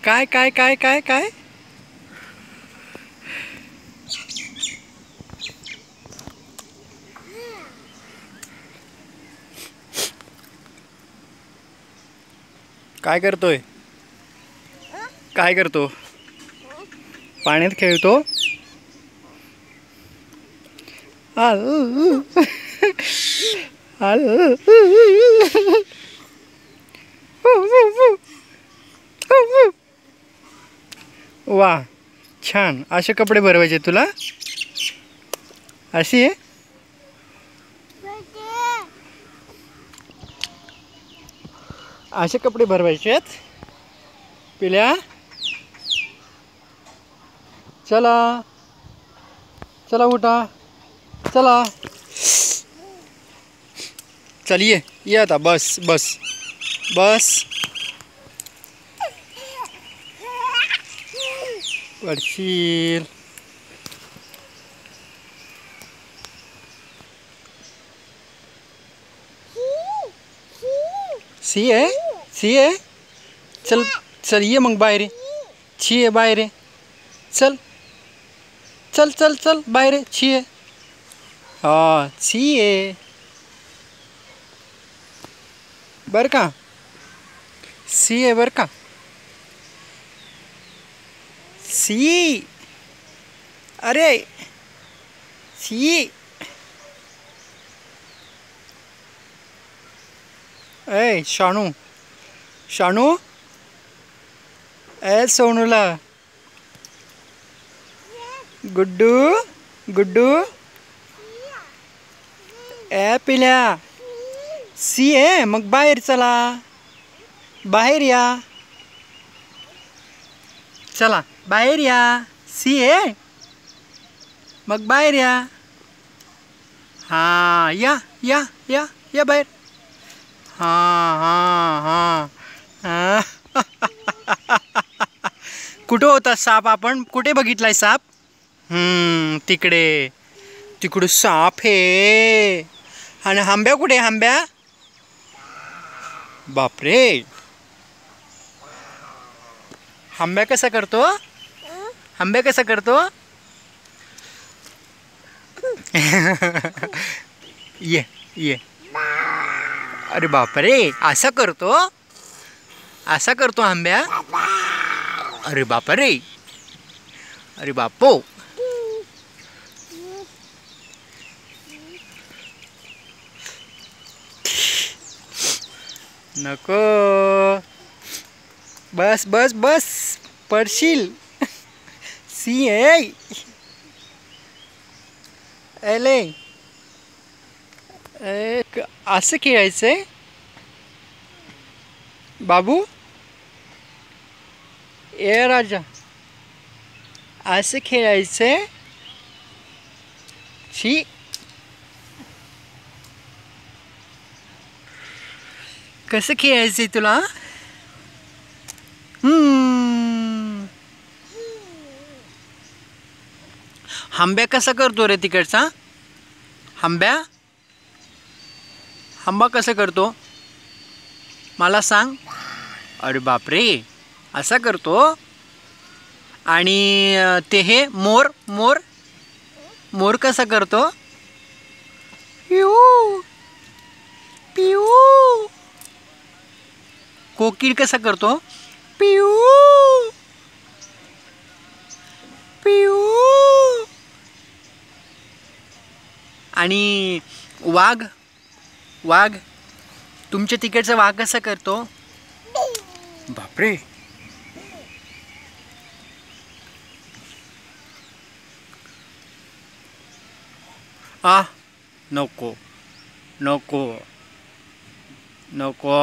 काय काय काय काय काय काय करतोय? काय करतो? पाण्यात खेळतो? वा, छान. असे कपडे भरवायचे तुला? अशी आहे? असे कपडे भरवायचे आहेत पिल्या? चला चला, उठा, चला. चल ये आता. बस बस बस. पडशील. सी आहे? सी आहे? चल चल, ये मग बाहेर. छी आहे बाहेर. चल चल चल चल बाहेर. छी आहे. हा, छी आहे बर का? सी आहे बर का? सी. अरे सी. ए शानू, शानू. ए सोनूला. गुड्डू, गुड्डू. ए पिल्या. सी आहे मग बाहेर चला. बाहेर या. चला बाहेर या. सी आहे मग बाहेर या. हा, या या या या बाहेर. हा हा हा. कुठं होता साप? आपण कुठे बघितलाय साप? तिकडे. तिकडे साप आहे. आणि हंब्या कुठे? हंब्या? बापरे. हंब्या कसा करतो? हंब्या कसा करतो? ये ये. अरे बापरे, असा करतो? असा करतो हंब्या? अरे बापरे. अरे बापो. नको. बस बस बस, पडशील. सी आहे. एले. असं खेळायचंय बाबू? ए राजा, असं खेळायचंय? छी. कसं खेळायचंय तुला? हंब्या कसा करतो रे तिकडचा? हंब्या, हंबा कसं करतो मला सांग. अरे बापरे, असा करतो. आणि ते हे मोर, मोर, मोर कसा करतो? पिऊ पिऊ. कोकिळ कसा करतो? पिऊ पिऊ. आणि वाघ, वाघ, तुमच्या तिकडचा वाघ कसा करतो? बापरे. नको नको नको.